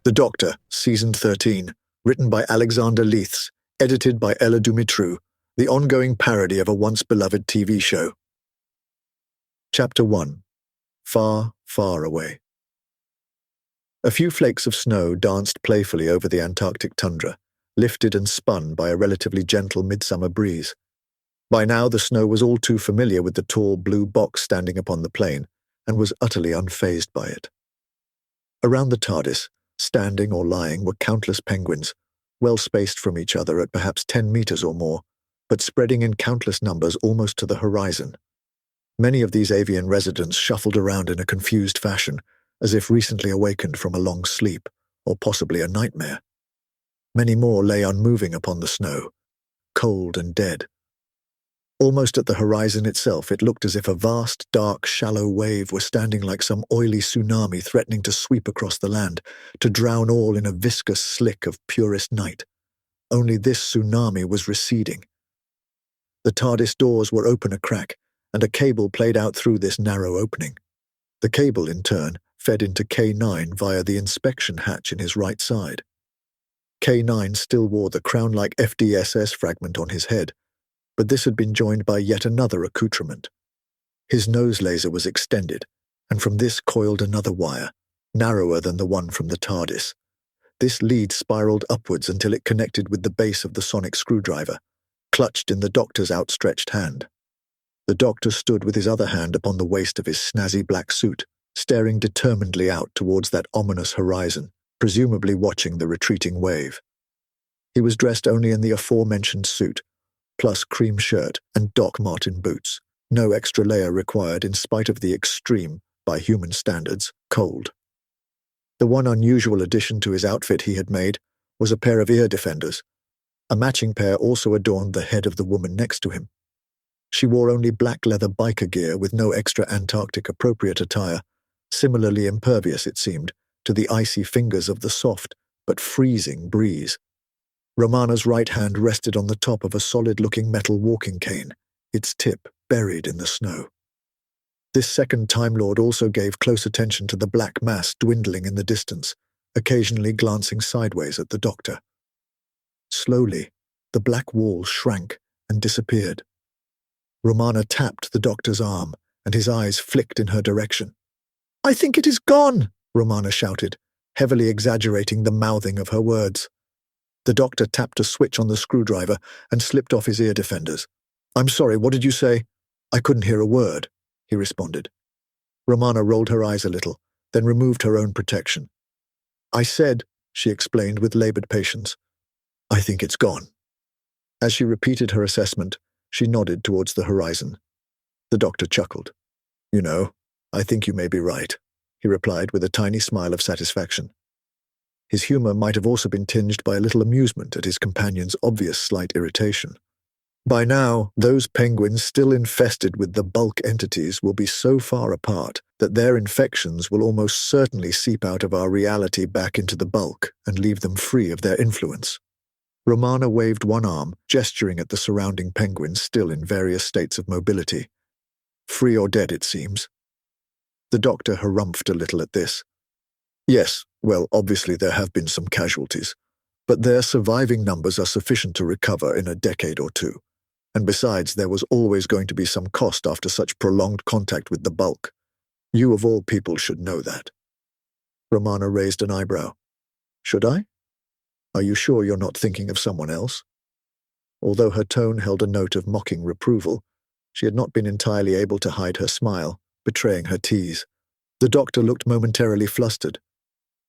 The Doctor, Season 13, written by Alexander Leiths, edited by Ella Dumitru, the ongoing parody of a once-beloved TV show. Chapter 1. Far, Far Away. A few flakes of snow danced playfully over the Antarctic tundra, lifted and spun by a relatively gentle midsummer breeze. By now the snow was all too familiar with the tall blue box standing upon the plain, and was utterly unfazed by it. Around the TARDIS, standing or lying, were countless penguins, well spaced from each other at perhaps 10 meters or more, but spreading in countless numbers almost to the horizon. Many of these avian residents shuffled around in a confused fashion, as if recently awakened from a long sleep, or possibly a nightmare. Many more lay unmoving upon the snow, cold and dead. Almost at the horizon itself, it looked as if a vast, dark, shallow wave were standing like some oily tsunami threatening to sweep across the land, to drown all in a viscous slick of purest night. Only this tsunami was receding. The TARDIS doors were open a crack, and a cable played out through this narrow opening. The cable, in turn, fed into K9 via the inspection hatch in his right side. K9 still wore the crown-like FDSS fragment on his head, but this had been joined by yet another accoutrement. His nose laser was extended, and from this coiled another wire, narrower than the one from the TARDIS. This lead spiraled upwards until it connected with the base of the sonic screwdriver, clutched in the Doctor's outstretched hand. The Doctor stood with his other hand upon the waist of his snazzy black suit, staring determinedly out towards that ominous horizon, presumably watching the retreating wave. He was dressed only in the aforementioned suit, plus cream shirt and Doc Marten boots, no extra layer required in spite of the extreme, by human standards, cold. The one unusual addition to his outfit he had made was a pair of ear defenders. A matching pair also adorned the head of the woman next to him. She wore only black leather biker gear with no extra Antarctic-appropriate attire, similarly impervious, it seemed, to the icy fingers of the soft but freezing breeze. Romana's right hand rested on the top of a solid-looking metal walking cane, its tip buried in the snow. This second Time Lord also gave close attention to the black mass dwindling in the distance, occasionally glancing sideways at the Doctor. Slowly, the black wall shrank and disappeared. Romana tapped the Doctor's arm, and his eyes flicked in her direction. "I think it is gone," Romana shouted, heavily exaggerating the mouthing of her words. The Doctor tapped a switch on the screwdriver and slipped off his ear defenders. "I'm sorry, what did you say?" "I couldn't hear a word," he responded. Romana rolled her eyes a little, then removed her own protection. "I said," she explained with labored patience, "I think it's gone." As she repeated her assessment, she nodded towards the horizon. The Doctor chuckled. "You know, I think you may be right," he replied with a tiny smile of satisfaction. His humor might have also been tinged by a little amusement at his companion's obvious slight irritation. By now, those penguins still infested with the bulk entities will be so far apart that their infections will almost certainly seep out of our reality back into the bulk and leave them free of their influence. Romana waved one arm, gesturing at the surrounding penguins still in various states of mobility. "Free or dead, it seems." The Doctor harumphed a little at this. "Yes, well, obviously there have been some casualties, but their surviving numbers are sufficient to recover in a decade or two. And besides, there was always going to be some cost after such prolonged contact with the bulk. You of all people should know that." Romana raised an eyebrow. "Should I? Are you sure you're not thinking of someone else?" Although her tone held a note of mocking reproval, she had not been entirely able to hide her smile, betraying her tease. The Doctor looked momentarily flustered.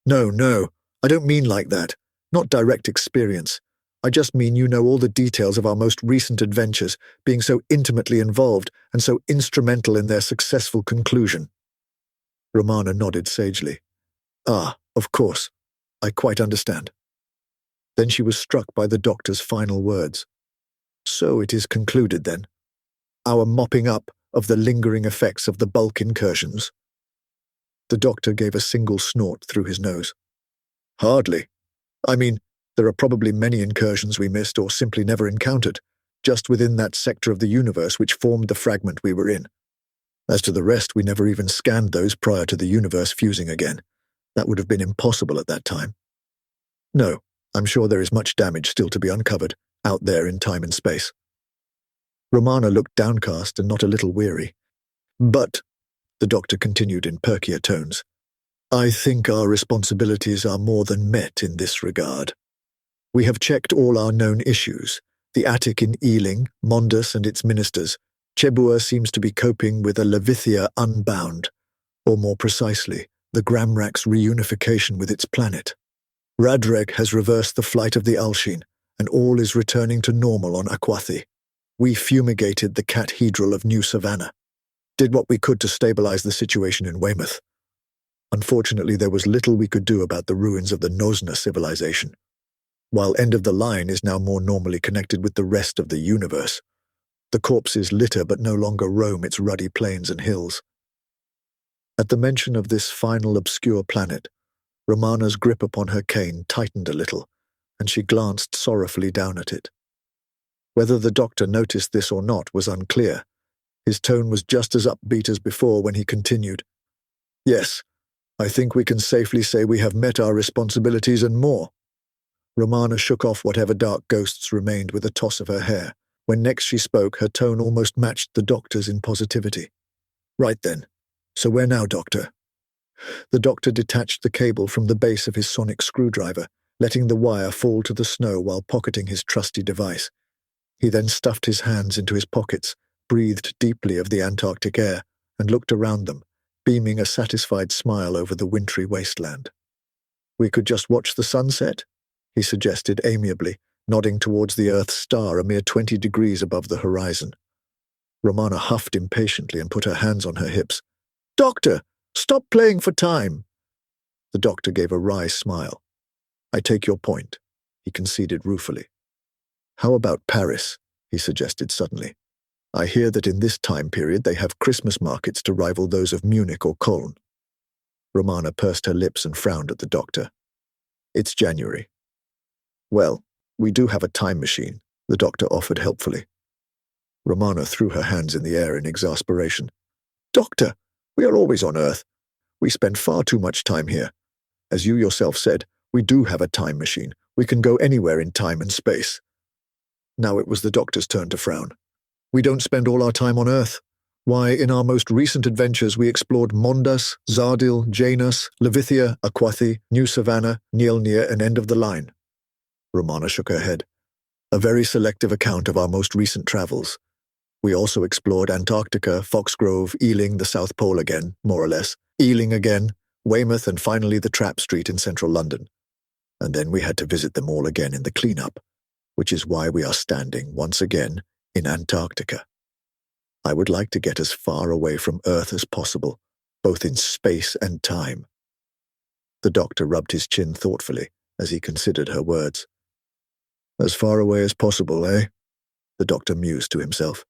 No, I don't mean like that. Not direct experience. I just mean you know all the details of our most recent adventures, being so intimately involved and so instrumental in their successful conclusion." Romana nodded sagely. "Ah, of course. I quite understand." Then she was struck by the doctor's final words. "So it is concluded, then? Our mopping up of the lingering effects of the bulk incursions?" The doctor gave a single snort through his nose. "Hardly. I mean, there are probably many incursions we missed or simply never encountered, just within that sector of the universe which formed the fragment we were in. As to the rest, we never even scanned those prior to the universe fusing again. That would have been impossible at that time. No, I'm sure there is much damage still to be uncovered, out there in time and space." Romana looked downcast and not a little weary. "But," the doctor continued in perkier tones, "I think our responsibilities are more than met in this regard. We have checked all our known issues, the attic in Ealing, Mondus and its ministers. Chebua seems to be coping with a Levithia unbound, or more precisely, the Gramrak's reunification with its planet. Radreg has reversed the flight of the Alshine, and all is returning to normal on Aquathi. We fumigated the cathedral of New Savannah, did what we could to stabilize the situation in Weymouth. Unfortunately, there was little we could do about the ruins of the Nosna civilization, while End of the Line is now more normally connected with the rest of the universe. The corpses litter but no longer roam its ruddy plains and hills." At the mention of this final obscure planet, Romana's grip upon her cane tightened a little, and she glanced sorrowfully down at it. Whether the doctor noticed this or not was unclear. His tone was just as upbeat as before when he continued, "Yes, I think we can safely say we have met our responsibilities and more." Romana shook off whatever dark ghosts remained with a toss of her hair. When next she spoke, her tone almost matched the doctor's in positivity. "Right then. So where now, Doctor?" The doctor detached the cable from the base of his sonic screwdriver, letting the wire fall to the snow while pocketing his trusty device. He then stuffed his hands into his pockets, breathed deeply of the Antarctic air, and looked around them, beaming a satisfied smile over the wintry wasteland. "We could just watch the sunset?" he suggested amiably, nodding towards the Earth's star a mere 20 degrees above the horizon. Romana huffed impatiently and put her hands on her hips. "Doctor, stop playing for time!" The doctor gave a wry smile. "I take your point," he conceded ruefully. "How about Paris?" he suggested suddenly. "I hear that in this time period they have Christmas markets to rival those of Munich or Cologne." Romana pursed her lips and frowned at the doctor. "It's January." "Well, we do have a time machine," the doctor offered helpfully. Romana threw her hands in the air in exasperation. "Doctor, we are always on Earth. We spend far too much time here. As you yourself said, we do have a time machine. We can go anywhere in time and space." Now it was the doctor's turn to frown. "We don't spend all our time on Earth. Why, in our most recent adventures we explored Mondas, Zardil, Janus, Levithia, Aquathi, New Savannah, Nielnir, and End of the Line." Romana shook her head. "A very selective account of our most recent travels. We also explored Antarctica, Foxgrove, Ealing, the South Pole again, more or less, Ealing again, Weymouth, and finally the Trap Street in central London. And then we had to visit them all again in the cleanup, which is why we are standing, once again, in Antarctica. I would like to get as far away from Earth as possible, both in space and time." The doctor rubbed his chin thoughtfully as he considered her words. "As far away as possible, eh?" the doctor mused to himself.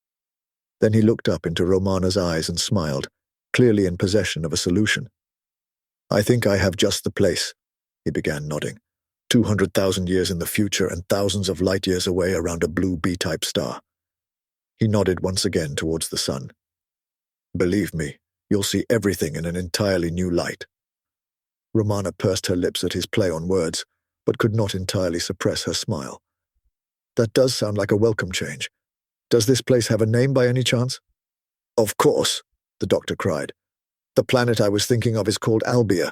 Then he looked up into Romana's eyes and smiled, clearly in possession of a solution. "I think I have just the place," he began, nodding. 200,000 years in the future and thousands of light years away around a blue B-type star." He nodded once again towards the sun. "Believe me, you'll see everything in an entirely new light." Romana pursed her lips at his play on words, but could not entirely suppress her smile. "That does sound like a welcome change. Does this place have a name by any chance?" "Of course," the doctor cried. "The planet I was thinking of is called Albia.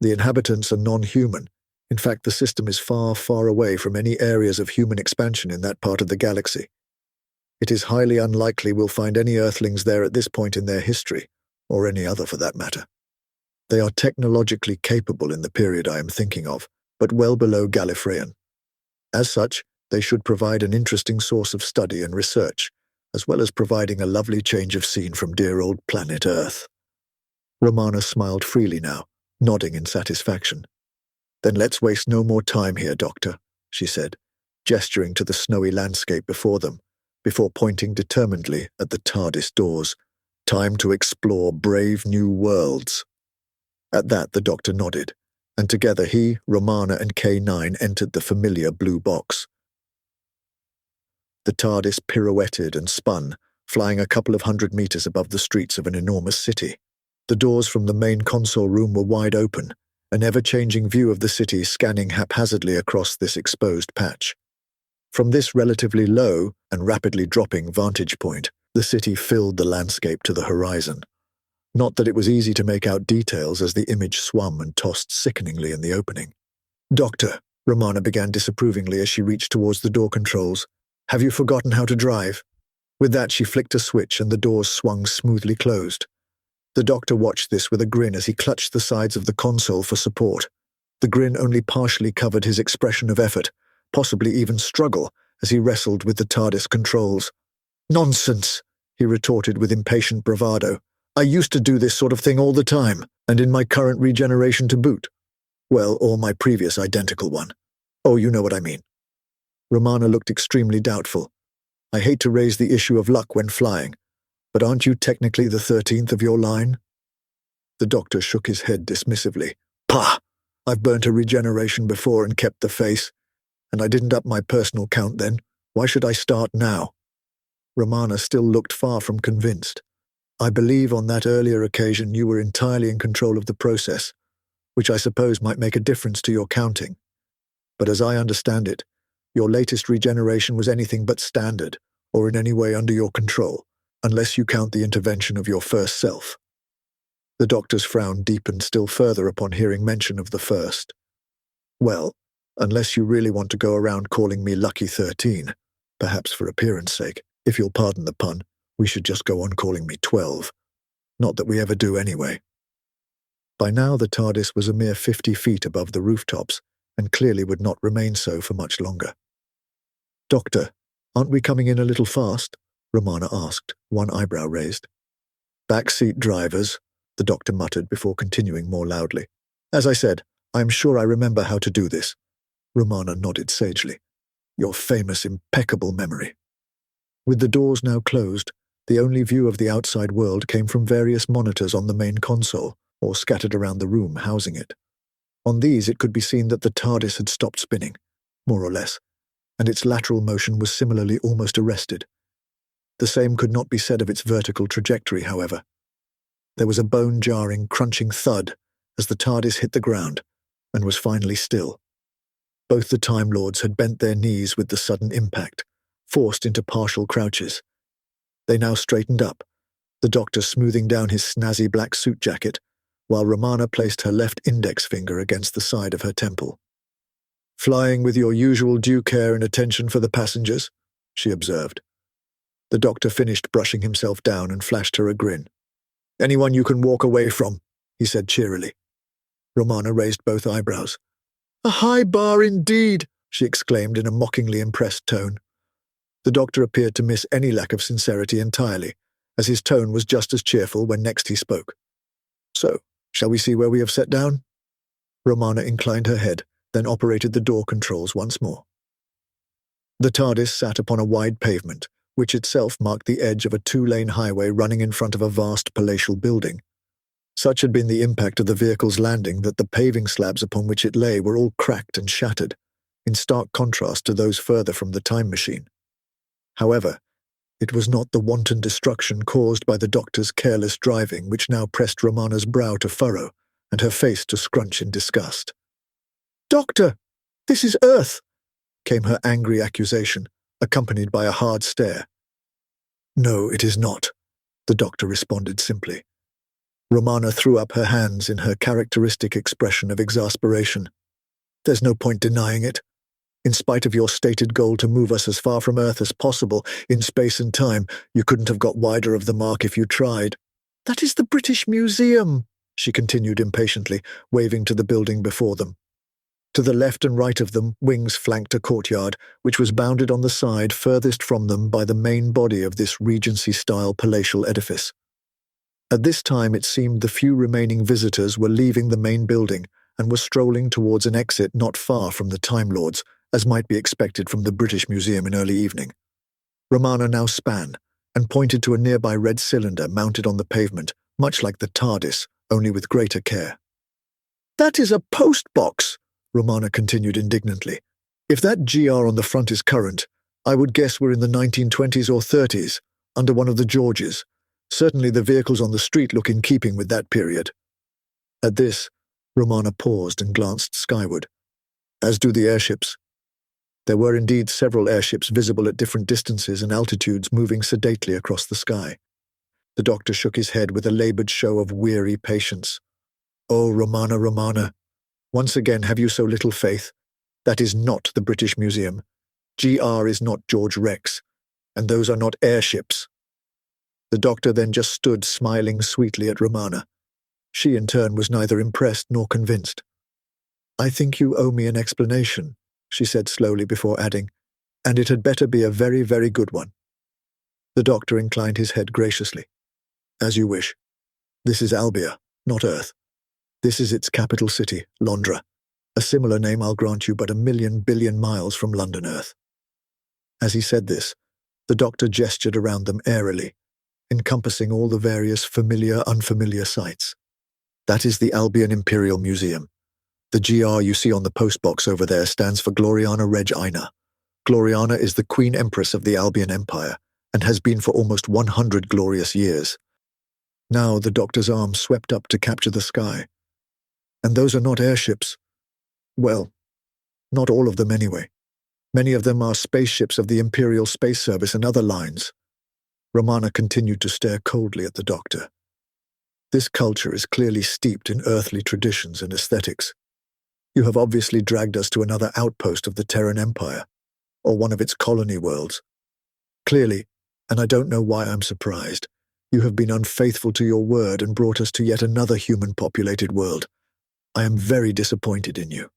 The inhabitants are non-human. In fact, the system is far, far away from any areas of human expansion in that part of the galaxy. It is highly unlikely we'll find any Earthlings there at this point in their history, or any other for that matter. They are technologically capable in the period I am thinking of, but well below Gallifreyan. As such, They should provide an interesting source of study and research, as well as providing a lovely change of scene from dear old planet Earth. Romana smiled freely now, nodding in satisfaction. "Then let's waste no more time here, Doctor," she said, gesturing to the snowy landscape before them, before pointing determinedly at the TARDIS doors. "Time to explore brave new worlds." At that the Doctor nodded, and together he, Romana and K9 entered the familiar blue box. The TARDIS pirouetted and spun, flying a couple of 100 meters above the streets of an enormous city. The doors from the main console room were wide open, an ever-changing view of the city scanning haphazardly across this exposed patch. From this relatively low and rapidly dropping vantage point, the city filled the landscape to the horizon. Not that it was easy to make out details as the image swam and tossed sickeningly in the opening. "Doctor," Romana began disapprovingly as she reached towards the door controls, "have you forgotten how to drive?" With that she flicked a switch and the doors swung smoothly closed. The Doctor watched this with a grin as he clutched the sides of the console for support. The grin only partially covered his expression of effort, possibly even struggle, as he wrestled with the TARDIS controls. "Nonsense," he retorted with impatient bravado. "I used to do this sort of thing all the time, and in my current regeneration to boot. Well, or my previous identical one. Oh, you know what I mean." Romana looked extremely doubtful. "I hate to raise the issue of luck when flying, but aren't you technically the 13th of your line?" The Doctor shook his head dismissively. "Pah! I've burnt a regeneration before and kept the face, and I didn't up my personal count then. Why should I start now?" Romana still looked far from convinced. "I believe on that earlier occasion you were entirely in control of the process, which I suppose might make a difference to your counting. But as I understand it, your latest regeneration was anything but standard, or in any way under your control, unless you count the intervention of your first self." The Doctor's frown deepened still further upon hearing mention of the first. "Well, unless you really want to go around calling me Lucky 13, perhaps for appearance sake, if you'll pardon the pun, we should just go on calling me 12. Not that we ever do anyway." By now the TARDIS was a mere 50 feet above the rooftops, and clearly would not remain so for much longer. "Doctor, aren't we coming in a little fast?" Romana asked, one eyebrow raised. "Backseat drivers," the Doctor muttered before continuing more loudly. "As I said, I am sure I remember how to do this." Romana nodded sagely. "Your famous impeccable memory." With the doors now closed, the only view of the outside world came from various monitors on the main console, or scattered around the room housing it. On these it could be seen that the TARDIS had stopped spinning, more or less, and its lateral motion was similarly almost arrested. The same could not be said of its vertical trajectory, however. There was a bone-jarring, crunching thud as the TARDIS hit the ground, and was finally still. Both the Time Lords had bent their knees with the sudden impact, forced into partial crouches. They now straightened up, the Doctor smoothing down his snazzy black suit jacket, while Romana placed her left index finger against the side of her temple. "Flying with your usual due care and attention for the passengers," she observed. The Doctor finished brushing himself down and flashed her a grin. "Anyone you can walk away from," he said cheerily. Romana raised both eyebrows. "A high bar indeed," she exclaimed in a mockingly impressed tone. The Doctor appeared to miss any lack of sincerity entirely, as his tone was just as cheerful when next he spoke. "So, shall we see where we have set down?" Romana inclined her head, then operated the door controls once more. The TARDIS sat upon a wide pavement, which itself marked the edge of a 2-lane highway running in front of a vast palatial building. Such had been the impact of the vehicle's landing that the paving slabs upon which it lay were all cracked and shattered, in stark contrast to those further from the time machine. However, it was not the wanton destruction caused by the Doctor's careless driving which now pressed Romana's brow to furrow and her face to scrunch in disgust. "Doctor, this is Earth!" came her angry accusation, accompanied by a hard stare. "No, it is not," the Doctor responded simply. Romana threw up her hands in her characteristic expression of exasperation. "There's no point denying it. In spite of your stated goal to move us as far from Earth as possible in space and time, you couldn't have got wider of the mark if you tried." "That is the British Museum," she continued impatiently, waving to the building before them. To the left and right of them, wings flanked a courtyard, which was bounded on the side furthest from them by the main body of this Regency-style palatial edifice. At this time it seemed the few remaining visitors were leaving the main building and were strolling towards an exit not far from the Time Lords, as might be expected from the British Museum in early evening. Romana now span and pointed to a nearby red cylinder mounted on the pavement, much like the TARDIS, only with greater care. "That is a post box," Romana continued indignantly. "If that GR on the front is current, I would guess we're in the 1920s or 30s, under one of the Georges. Certainly the vehicles on the street look in keeping with that period." At this, Romana paused and glanced skyward, as do the airships. There were indeed several airships visible at different distances and altitudes moving sedately across the sky. The doctor shook his head with a laboured show of weary patience. "Oh, Romana, Romana, once again have you so little faith? That is not the British Museum. GR is not George Rex, and those are not airships." The doctor then just stood smiling sweetly at Romana. She, in turn, was neither impressed nor convinced. "I think you owe me an explanation," she said slowly before adding, "and it had better be a very, very good one." The doctor inclined his head graciously. "As you wish. This is Albia, not Earth. This is its capital city, Londra. A similar name, I'll grant you, but 1,000,000 billion miles from London Earth." As he said this, the doctor gestured around them airily, encompassing all the various familiar, unfamiliar sights. "That is the Albion Imperial Museum. The GR you see on the postbox over there stands for Gloriana Reg Aina. Gloriana is the Queen Empress of the Albion Empire, and has been for almost 100 glorious years." Now the doctor's arm swept up to capture the sky. "And those are not airships. Well, not all of them anyway. Many of them are spaceships of the Imperial Space Service and other lines." Romana continued to stare coldly at the doctor. "This culture is clearly steeped in earthly traditions and aesthetics. You have obviously dragged us to another outpost of the Terran Empire, or one of its colony worlds. Clearly, and I don't know why I'm surprised, you have been unfaithful to your word and brought us to yet another human-populated world. I am very disappointed in you."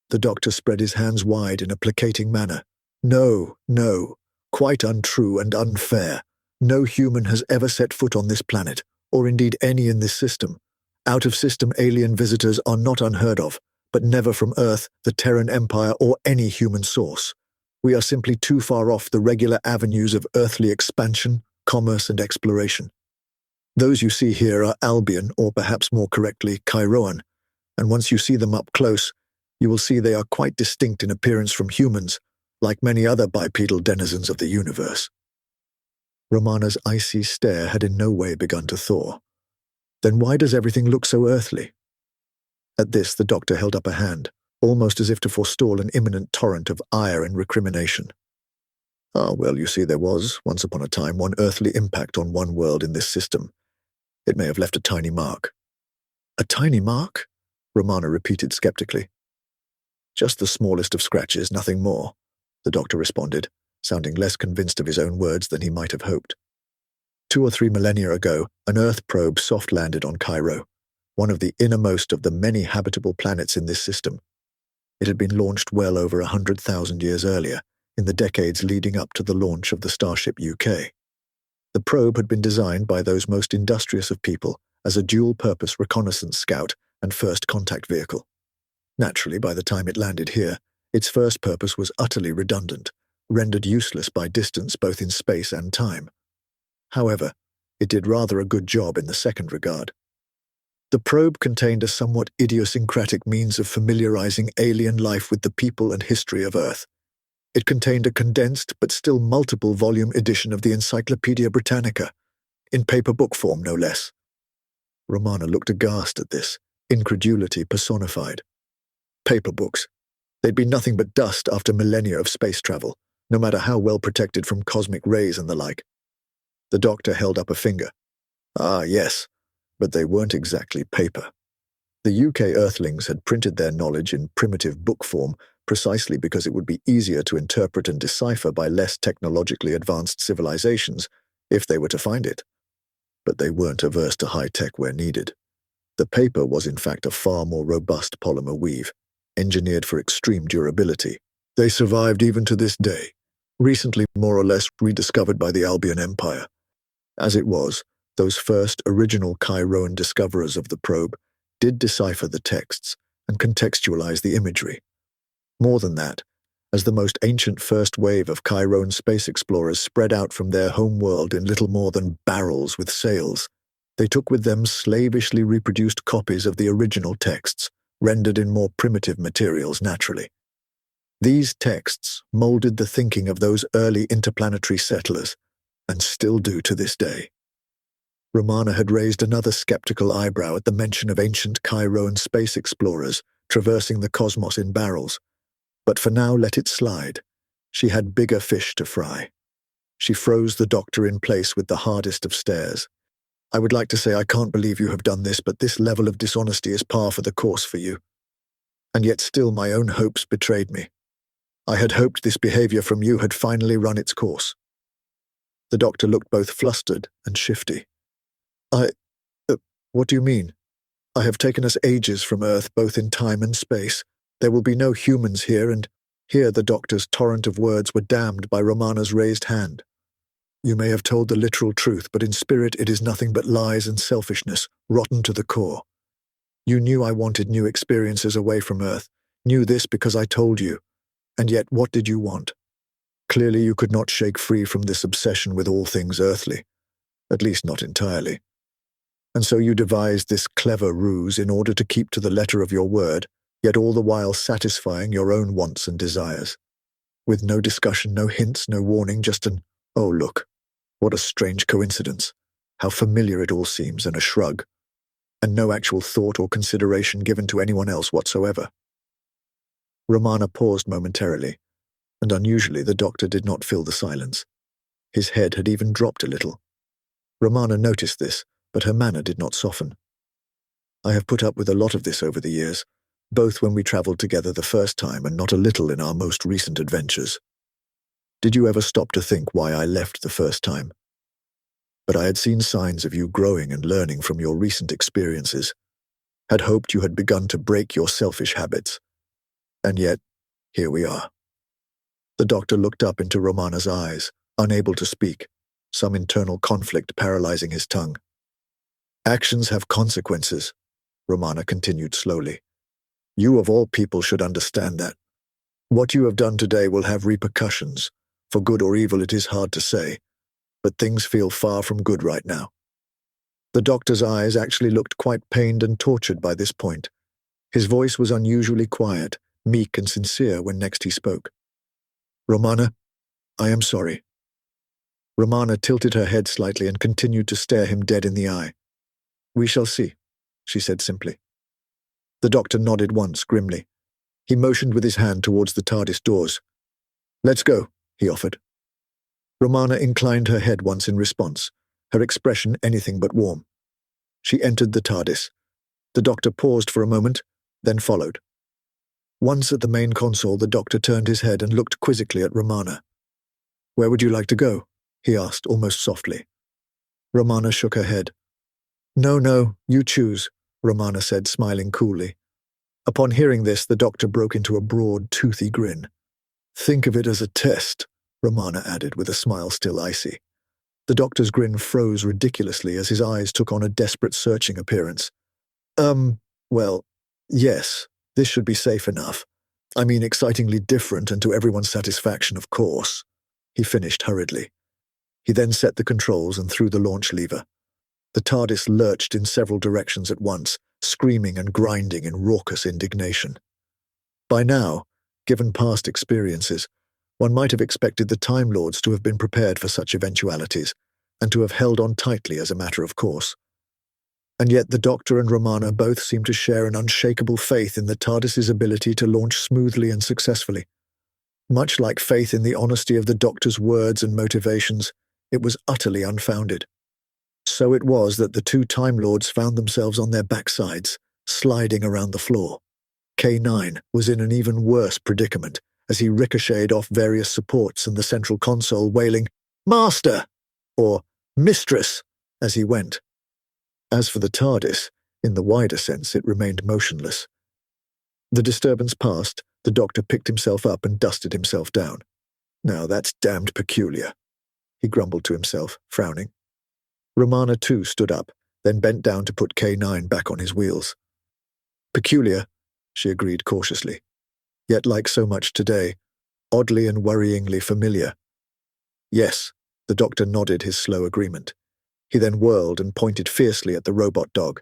The doctor spread his hands wide in a placating manner. "No, no, quite untrue and unfair. No human has ever set foot on this planet, or indeed any in this system. Out-of-system alien visitors are not unheard of, but never from Earth, the Terran Empire, or any human source. We are simply too far off the regular avenues of earthly expansion, commerce, and exploration. Those you see here are Albion, or perhaps more correctly, Chiroan, and once you see them up close, you will see they are quite distinct in appearance from humans, like many other bipedal denizens of the universe." Romana's icy stare had in no way begun to thaw. "Then why does everything look so earthly?" At this, the doctor held up a hand, almost as if to forestall an imminent torrent of ire and recrimination. "Ah, well, you see, there was, once upon a time, one earthly impact on one world in this system. It may have left a tiny mark." "A tiny mark?" Romana repeated skeptically. "Just the smallest of scratches, nothing more," the doctor responded, sounding less convinced of his own words than he might have hoped. 2 or 3 millennia ago, an Earth probe soft-landed on Cairo, one of the innermost of the many habitable planets in this system. It had been launched well over 100,000 years earlier, in the decades leading up to the launch of the Starship UK. The probe had been designed by those most industrious of people as a dual-purpose reconnaissance scout and first contact vehicle. Naturally, by the time it landed here, its first purpose was utterly redundant, rendered useless by distance both in space and time. However, it did rather a good job in the second regard. The probe contained a somewhat idiosyncratic means of familiarizing alien life with the people and history of Earth. It contained a condensed but still multiple-volume edition of the Encyclopaedia Britannica, in paper book form no less. Romana looked aghast at this, incredulity personified. Paper books. They'd been nothing but dust after millennia of space travel, no matter how well protected from cosmic rays and the like. The doctor held up a finger. "Ah, yes, but they weren't exactly paper. The UK Earthlings had printed their knowledge in primitive book form precisely because it would be easier to interpret and decipher by less technologically advanced civilizations if they were to find it. But they weren't averse to high-tech where needed. The paper was in fact a far more robust polymer weave. engineered for extreme durability. They survived even to this day, recently more or less rediscovered by the Albion Empire. As it was, those first original Chiron discoverers of the probe did decipher the texts and contextualize the imagery. More than that, as the most ancient first wave of Chiron space explorers spread out from their home world in little more than barrels with sails, they took with them slavishly reproduced copies of the original texts, rendered in more primitive materials naturally. These texts molded the thinking of those early interplanetary settlers, and still do to this day. Romana had raised another skeptical eyebrow at the mention of ancient Chiron space explorers traversing the cosmos in barrels, but for now let it slide. She had bigger fish to fry. She froze the doctor in place with the hardest of stares. I would like to say I can't believe you have done this, but this level of dishonesty is par for the course for you. And yet still my own hopes betrayed me. I had hoped this behavior from you had finally run its course. The doctor looked both flustered and shifty. What do you mean? I have taken us ages from Earth, both in time and space. There will be no humans here, and here the doctor's torrent of words were dammed by Romana's raised hand. You may have told the literal truth, but in spirit it is nothing but lies and selfishness, rotten to the core. You knew I wanted new experiences away from Earth, knew this because I told you, and yet what did you want? Clearly you could not shake free from this obsession with all things earthly, at least not entirely. And so you devised this clever ruse in order to keep to the letter of your word, yet all the while satisfying your own wants and desires. With no discussion, no hints, no warning, just an, oh look, what a strange coincidence, how familiar it all seems, and a shrug, and no actual thought or consideration given to anyone else whatsoever. Romana paused momentarily, and unusually the doctor did not fill the silence. His head had even dropped a little. Romana noticed this, but her manner did not soften. I have put up with a lot of this over the years, both when we travelled together the first time and not a little in our most recent adventures. Did you ever stop to think why I left the first time? But I had seen signs of you growing and learning from your recent experiences, had hoped you had begun to break your selfish habits. And yet, here we are. The doctor looked up into Romana's eyes, unable to speak, some internal conflict paralyzing his tongue. Actions have consequences, Romana continued slowly. You of all people should understand that. What you have done today will have repercussions. For good or evil it is hard to say, but things feel far from good right now. The doctor's eyes actually looked quite pained and tortured by this point. His voice was unusually quiet, meek and sincere when next he spoke. Romana, I am sorry. Romana tilted her head slightly and continued to stare him dead in the eye. We shall see, she said simply. The doctor nodded once, grimly. He motioned with his hand towards the TARDIS doors. Let's go, he offered. Romana inclined her head once in response, her expression anything but warm. She entered the TARDIS. The doctor paused for a moment, then followed. Once at the main console, the doctor turned his head and looked quizzically at Romana. Where would you like to go? He asked, almost softly. Romana shook her head. No, you choose, Romana said, smiling coolly. Upon hearing this, the doctor broke into a broad, toothy grin. Think of it as a test, Romana added with a smile still icy. The doctor's grin froze ridiculously as his eyes took on a desperate searching appearance. Well, yes, this should be safe enough. I mean excitingly different and to everyone's satisfaction, of course, he finished hurriedly. He then set the controls and threw the launch lever. The TARDIS lurched in several directions at once, screaming and grinding in raucous indignation. By now, given past experiences, one might have expected the Time Lords to have been prepared for such eventualities, and to have held on tightly as a matter of course. And yet the Doctor and Romana both seemed to share an unshakable faith in the TARDIS's ability to launch smoothly and successfully. Much like faith in the honesty of the Doctor's words and motivations, it was utterly unfounded. So it was that the two Time Lords found themselves on their backsides, sliding around the floor. K9 was in an even worse predicament as he ricocheted off various supports and the central console, wailing, "Master!" or "Mistress!" as he went. As for the TARDIS, in the wider sense it remained motionless. The disturbance passed, the doctor picked himself up and dusted himself down. Now that's damned peculiar, he grumbled to himself, frowning. Romana too stood up, then bent down to put K9 back on his wheels. Peculiar, she agreed cautiously, yet like so much today, oddly and worryingly familiar. Yes, the doctor nodded his slow agreement. He then whirled and pointed fiercely at the robot dog.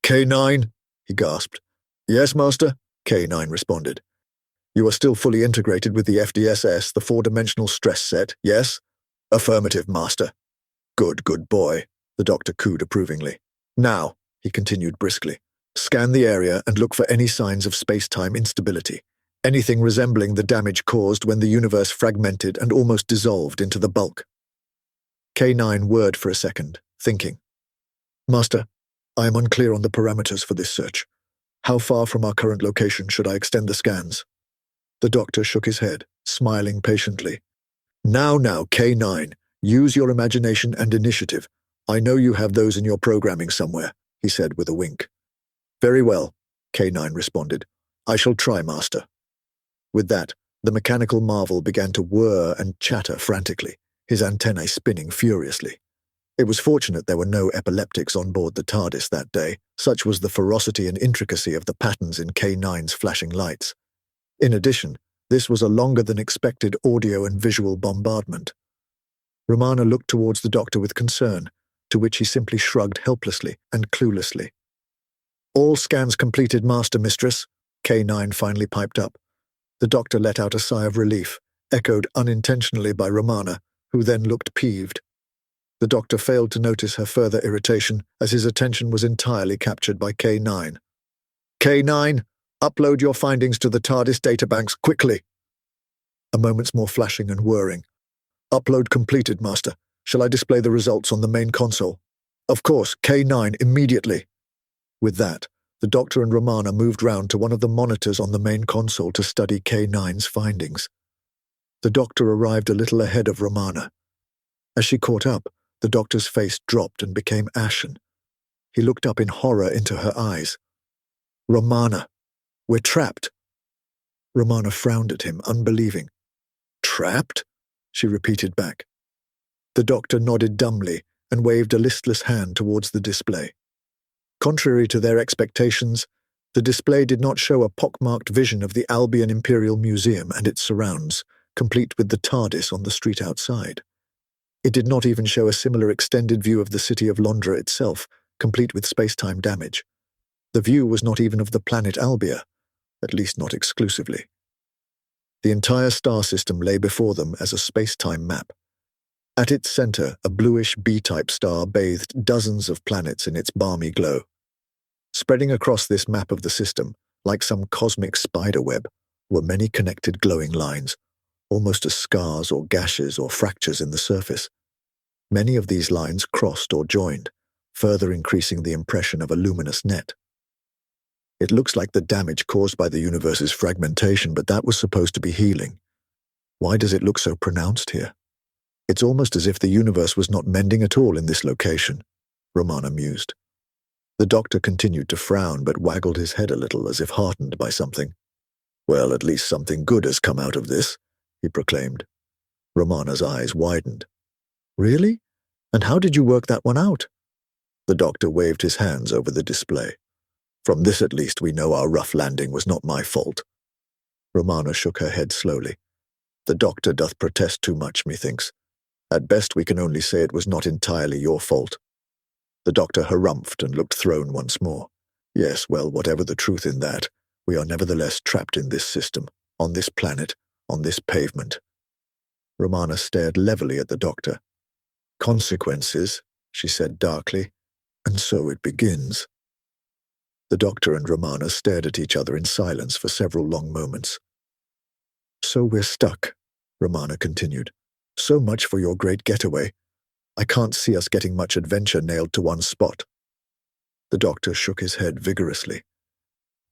K9, he gasped. Yes, Master, K9 responded. You are still fully integrated with the FDSS, the four-dimensional stress set, yes? Affirmative, Master. Good boy, the doctor cooed approvingly. Now, he continued briskly, scan the area and look for any signs of space-time instability, anything resembling the damage caused when the universe fragmented and almost dissolved into the bulk. K9 whirred for a second, thinking. Master, I am unclear on the parameters for this search. How far from our current location should I extend the scans? The doctor shook his head, smiling patiently. Now, K9, use your imagination and initiative. I know you have those in your programming somewhere, he said with a wink. Very well, K9 responded. I shall try, Master. With that, the mechanical marvel began to whir and chatter frantically, his antennae spinning furiously. It was fortunate there were no epileptics on board the TARDIS that day, such was the ferocity and intricacy of the patterns in K9's flashing lights. In addition, this was a longer-than-expected audio and visual bombardment. Romana looked towards the doctor with concern, to which he simply shrugged helplessly and cluelessly. All scans completed, Master Mistress, K9 finally piped up. The doctor let out a sigh of relief, echoed unintentionally by Romana, who then looked peeved. The doctor failed to notice her further irritation, as his attention was entirely captured by K9. K9, upload your findings to the TARDIS databanks quickly. A moment's more flashing and whirring. Upload completed, Master. Shall I display the results on the main console? Of course, K9, immediately. With that, the doctor and Romana moved round to one of the monitors on the main console to study K9's findings. The doctor arrived a little ahead of Romana. As she caught up, the doctor's face dropped and became ashen. He looked up in horror into her eyes. Romana, we're trapped. Romana frowned at him, unbelieving. Trapped? She repeated back. The doctor nodded dumbly and waved a listless hand towards the display. Contrary to their expectations, the display did not show a pockmarked vision of the Albion Imperial Museum and its surrounds, complete with the TARDIS on the street outside. It did not even show a similar extended view of the city of Londra itself, complete with space-time damage. The view was not even of the planet Albia, at least not exclusively. The entire star system lay before them as a space-time map. At its center, a bluish B-type star bathed dozens of planets in its balmy glow. Spreading across this map of the system, like some cosmic spider web, were many connected glowing lines, almost as scars or gashes or fractures in the surface. Many of these lines crossed or joined, further increasing the impression of a luminous net. It looks like the damage caused by the universe's fragmentation, but that was supposed to be healing. Why does it look so pronounced here? It's almost as if the universe was not mending at all in this location, Romana mused. The doctor continued to frown, but waggled his head a little as if heartened by something. Well, at least something good has come out of this, he proclaimed. Romana's eyes widened. Really? And how did you work that one out? The doctor waved his hands over the display. From this at least we know our rough landing was not my fault. Romana shook her head slowly. The doctor doth protest too much, methinks. At best we can only say it was not entirely your fault. The doctor harumphed and looked thrown once more. Yes, well, whatever the truth in that, we are nevertheless trapped in this system, on this planet, on this pavement. Romana stared levelly at the doctor. Consequences, she said darkly, and so it begins. The doctor and Romana stared at each other in silence for several long moments. So we're stuck, Romana continued. So much for your great getaway. I can't see us getting much adventure nailed to one spot. The doctor shook his head vigorously.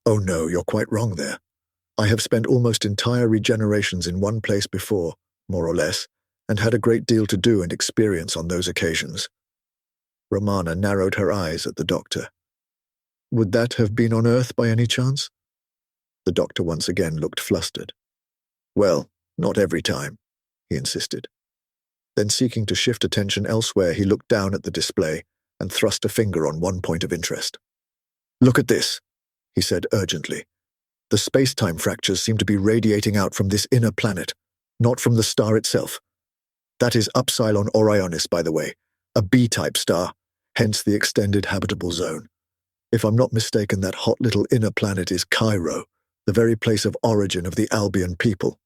Oh no, you're quite wrong there. I have spent almost entire regenerations in one place before, more or less, and had a great deal to do and experience on those occasions. Romana narrowed her eyes at the doctor. Would that have been on Earth by any chance? The doctor once again looked flustered. Well, not every time, he insisted. Then, seeking to shift attention elsewhere, he looked down at the display and thrust a finger on one point of interest. Look at this, he said urgently. The space-time fractures seem to be radiating out from this inner planet, not from the star itself. That is Upsilon Orionis, by the way, a B-type star, hence the extended habitable zone. If I'm not mistaken, that hot little inner planet is Cairo, the very place of origin of the Albion people.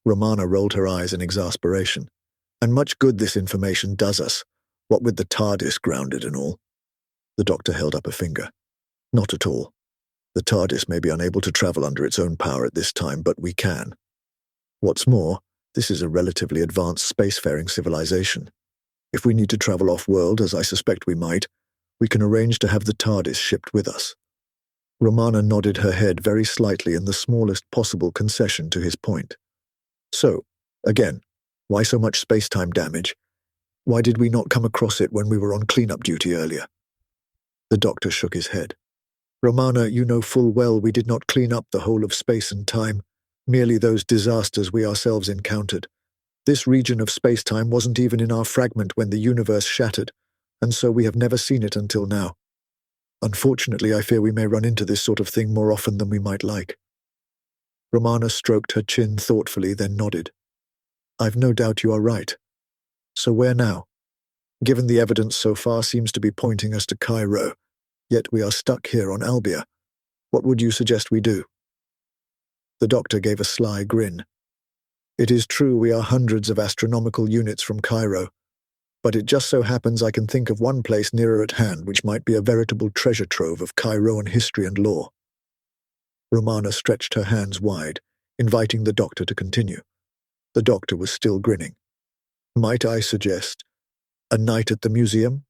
Romana rolled her eyes in exasperation. And much good this information does us, what with the TARDIS grounded and all. The doctor held up a finger. Not at all. The TARDIS may be unable to travel under its own power at this time, but we can. What's more, this is a relatively advanced spacefaring civilization. If we need to travel off-world, as I suspect we might, we can arrange to have the TARDIS shipped with us. Romana nodded her head very slightly in the smallest possible concession to his point. So, again, why so much space-time damage? Why did we not come across it when we were on cleanup duty earlier? The doctor shook his head. Romana, you know full well we did not clean up the whole of space and time, merely those disasters we ourselves encountered. This region of space-time wasn't even in our fragment when the universe shattered, and so we have never seen it until now. Unfortunately, I fear we may run into this sort of thing more often than we might like. Romana stroked her chin thoughtfully, then nodded. I've no doubt you are right. So where now? Given the evidence so far seems to be pointing us to Cairo, yet we are stuck here on Albia. What would you suggest we do? The doctor gave a sly grin. It is true we are hundreds of astronomical units from Cairo, but it just so happens I can think of one place nearer at hand which might be a veritable treasure trove of Cairoan history and lore. Romana stretched her hands wide, inviting the doctor to continue. The doctor was still grinning. Might I suggest a night at the museum?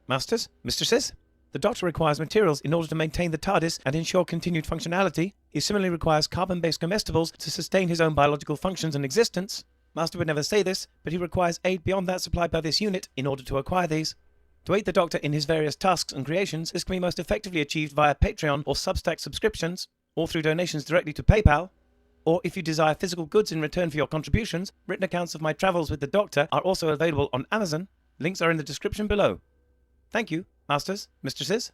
Masters, mistresses, the Doctor requires materials in order to maintain the TARDIS and ensure continued functionality. He similarly requires carbon-based comestibles to sustain his own biological functions and existence. Master would never say this, but he requires aid beyond that supplied by this unit in order to acquire these. To aid the Doctor in his various tasks and creations, this can be most effectively achieved via Patreon or Substack subscriptions, or through donations directly to PayPal. Or if you desire physical goods in return for your contributions, written accounts of my travels with the Doctor are also available on Amazon. Links are in the description below. Thank you, masters, mistresses.